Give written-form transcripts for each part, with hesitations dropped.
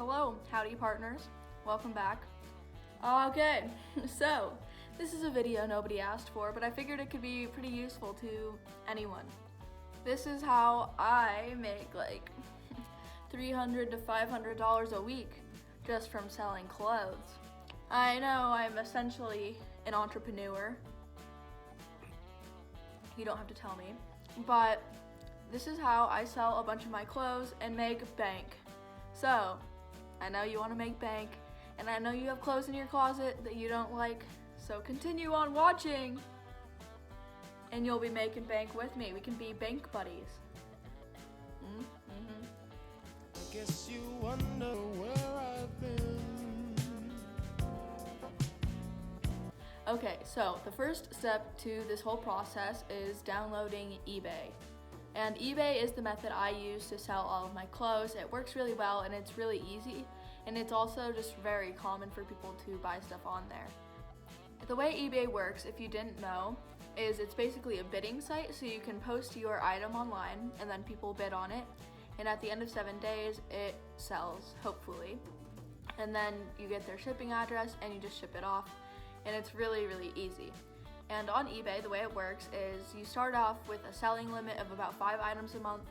Hello, Howdy Partners. Welcome back. Okay, so this is a video nobody asked for, but I figured it could be pretty useful to anyone. This is how I make like $300 to $500 a week just from selling clothes. I know I'm essentially an entrepreneur. You don't have to tell me, but this is how I sell a bunch of my clothes and make bank. So, I know you want to make bank, and I know you have clothes in your closet that you don't like, so continue on watching, and you'll be making bank with me. We can be bank buddies. I guess you wonder where I've been. Okay, so the first step to this whole process is downloading eBay. And eBay is the method I use to sell all of my clothes. It works really well and it's really easy, and it's also just very common for people to buy stuff on there. The way eBay works, if you didn't know, is it's basically a bidding site, so you can post your item online and then people bid on it, and at the end of 7 days it sells, hopefully. And then you get their shipping address and you just ship it off, and it's really, really easy. And on eBay, the way it works is you start off with a selling limit of about 5 items a month,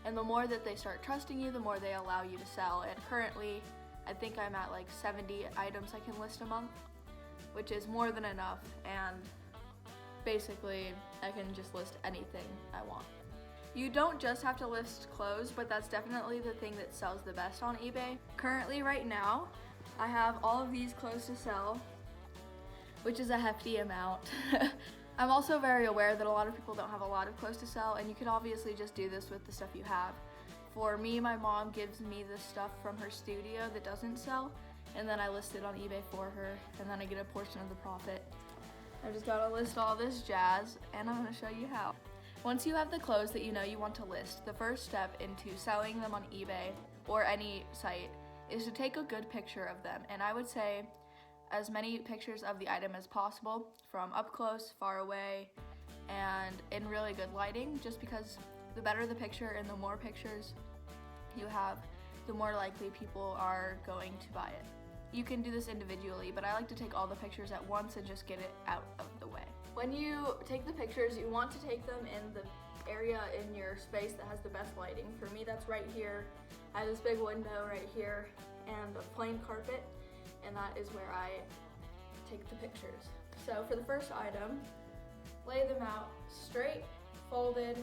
and the more that they start trusting you, the more they allow you to sell. And currently, I think I'm at like 70 items I can list a month, which is more than enough, and basically I can just list anything I want. You don't just have to list clothes, but that's definitely the thing that sells the best on eBay. Currently, right now, I have all of these clothes to sell, which is a hefty amount. I'm also very aware that a lot of people don't have a lot of clothes to sell, and you can obviously just do this with the stuff you have. For me, my mom gives me the stuff from her studio that doesn't sell, and then I list it on eBay for her, and then I get a portion of the profit. I just gotta list all this jazz, and I'm gonna show you how. Once you have the clothes that you know you want to list, the first step into selling them on eBay or any site is to take a good picture of them, and I would say as many pictures of the item as possible, from up close, far away, and in really good lighting, just because the better the picture and the more pictures you have, the more likely people are going to buy it. You can do this individually, but I like to take all the pictures at once and just get it out of the way. When you take the pictures, you want to take them in the area in your space that has the best lighting. For me, that's right here. I have this big window right here and a plain carpet, and that is where I take the pictures. So for the first item, lay them out straight, folded,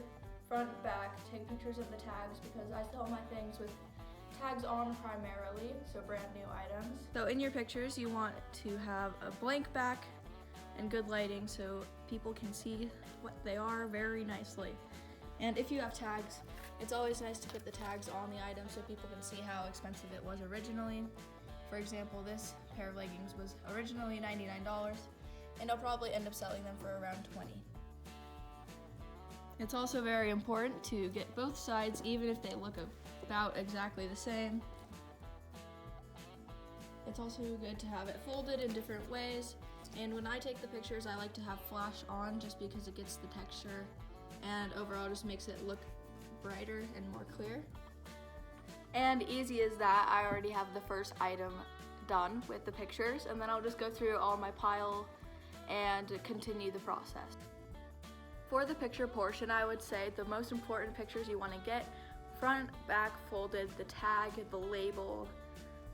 front, back, take pictures of the tags because I sell my things with tags on primarily, so brand new items. So in your pictures, you want to have a blank back and good lighting so people can see what they are very nicely. And if you have tags, it's always nice to put the tags on the item so people can see how expensive it was originally. For example, this pair of leggings was originally $99, and I'll probably end up selling them for around $20. It's also very important to get both sides, even if they look about exactly the same. It's also good to have it folded in different ways, and when I take the pictures, I like to have flash on just because it gets the texture, and overall just makes it look brighter and more clear. And easy as that, I already have the first item done with the pictures, and then I'll just go through all my pile and continue the process. For the picture portion, I would say the most important pictures you want to get: front, back, folded, the tag, the label,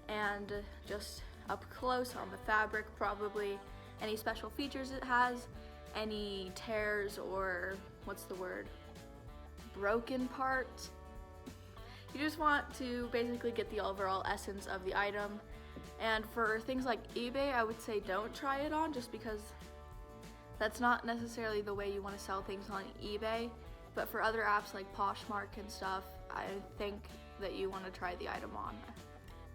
and just up close on the fabric probably, any special features it has, any tears or, broken parts. You just want to basically get the overall essence of the item. And for things like eBay, I would say don't try it on, just because that's not necessarily the way you want to sell things on eBay. But for other apps like Poshmark and stuff, I think that you want to try the item on.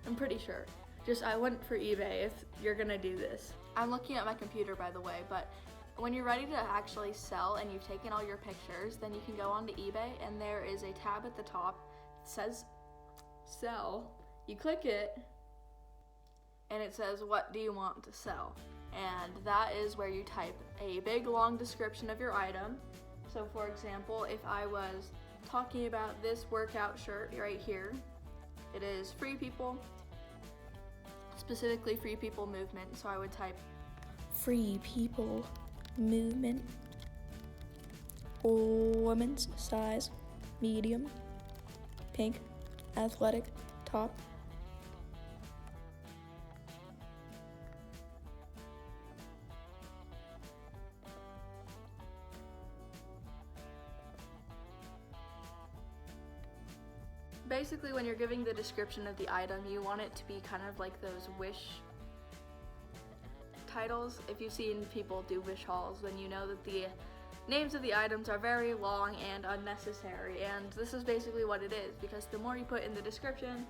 I'm pretty sure. Just I wouldn't for eBay if you're gonna do this. I'm looking at my computer, by the way, but when you're ready to actually sell and you've taken all your pictures, then you can go onto eBay, and there is a tab at the top. It says sell. You click it and it says, what do you want to sell? And that is where you type a big long description of your item. So for example, if I was talking about this workout shirt right here, it is free, people. specifically Free People Movement, so I would type Free People Movement, women's size, medium, pink, athletic, top. Basically, when you're giving the description of the item, you want it to be kind of like those Wish titles. If you've seen people do Wish hauls, then you know that the names of the items are very long and unnecessary, and this is basically what it is, because the more you put in the description,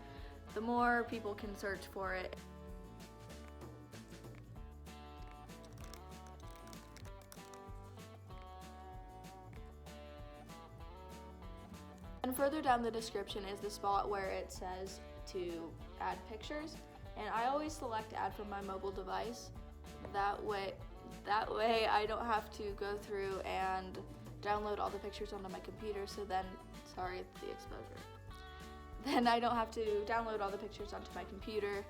the more people can search for it. And further down the description is the spot where it says to add pictures, and I always select add from my mobile device. That way I don't have to go through and download all the pictures onto my computer, so then, sorry, the exposure. Then I don't have to download all the pictures onto my computer.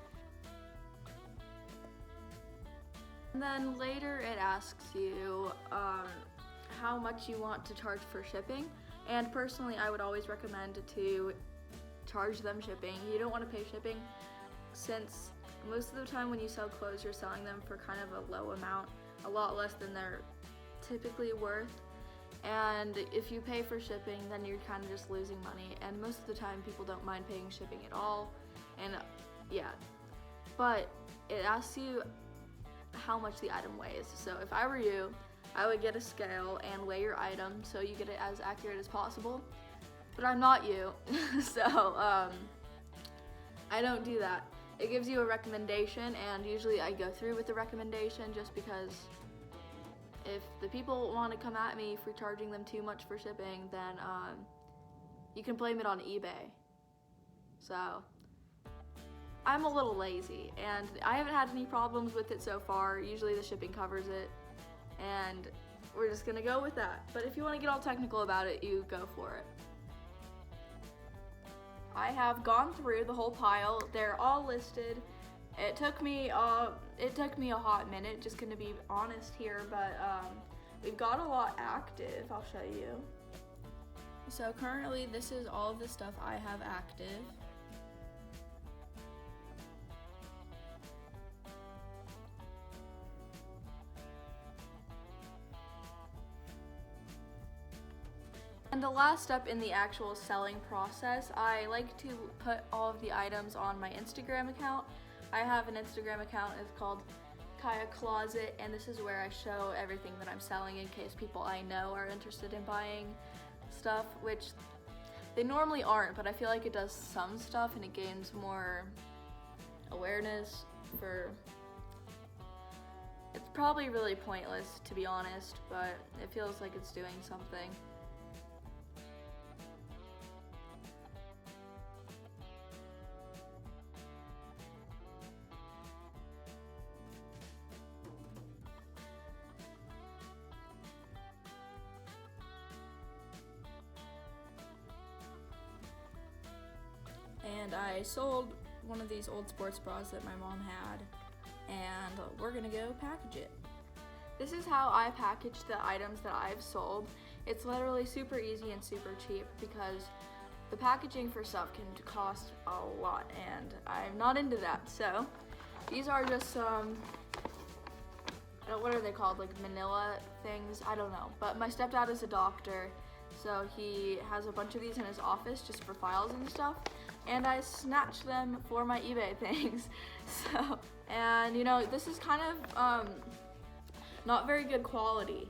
And then later it asks you how much you want to charge for shipping. And personally, I would always recommend to charge them shipping. You don't want to pay shipping, since most of the time when you sell clothes, you're selling them for kind of a low amount, a lot less than they're typically worth. And if you pay for shipping, then you're kind of just losing money. And most of the time, people don't mind paying shipping at all. And yeah, but it asks you how much the item weighs. So if I were you, I would get a scale and weigh your item so you get it as accurate as possible. But I'm not you, so I don't do that. It gives you a recommendation, and usually I go through with the recommendation just because if the people want to come at me for charging them too much for shipping, then you can blame it on eBay. So I'm a little lazy, and I haven't had any problems with it so far. Usually the shipping covers it, and we're just gonna go with that. But if you want to get all technical about it, you go for it. I have gone through the whole pile. They're all listed. It took me a hot minute, just gonna be honest here, but we've got a lot active. I'll show you. So currently this is all of the stuff I have active. And the last step in the actual selling process, I like to put all of the items on my Instagram account. I have an Instagram account, it's called Kyah Closet, and this is where I show everything that I'm selling in case people I know are interested in buying stuff, which they normally aren't, but I feel like it does some stuff and it gains more awareness for. It's probably really pointless, to be honest, but it feels like it's doing something. And I sold one of these old sports bras that my mom had, and we're gonna go package it. This is how I package the items that I've sold. It's literally super easy and super cheap because the packaging for stuff can cost a lot, and I'm not into that. So these are just some, what are they called, like manila things? I don't know, but my stepdad is a doctor, so he has a bunch of these in his office just for files and stuff. And I snatched them for my eBay things. So, and you know, this is kind of not very good quality,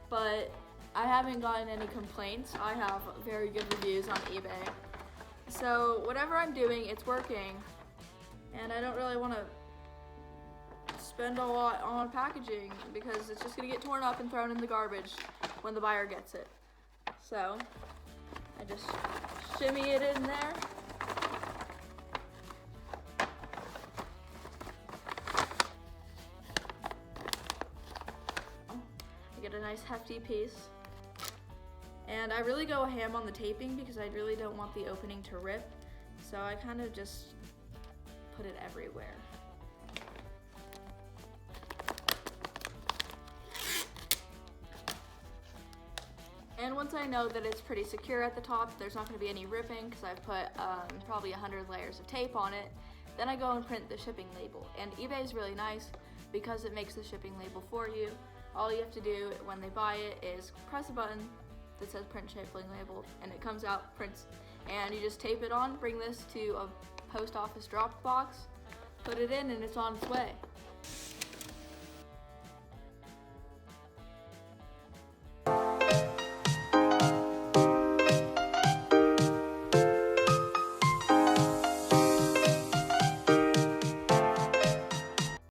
but I haven't gotten any complaints. I have very good reviews on eBay. So whatever I'm doing, it's working, and I don't really want to spend a lot on packaging because it's just gonna get torn up and thrown in the garbage when the buyer gets it. So I just shimmy it in there. I get a nice hefty piece. And I really go ham on the taping because I really don't want the opening to rip. So I kind of just put it everywhere. And once I know that it's pretty secure at the top, there's not going to be any ripping because I've put probably 100 layers of tape on it, then I go and print the shipping label. And eBay is really nice because it makes the shipping label for you. All you have to do when they buy it is press a button that says print shipping label, and it comes out, prints, and you just tape it on, bring this to a post office drop box, put it in, and it's on its way.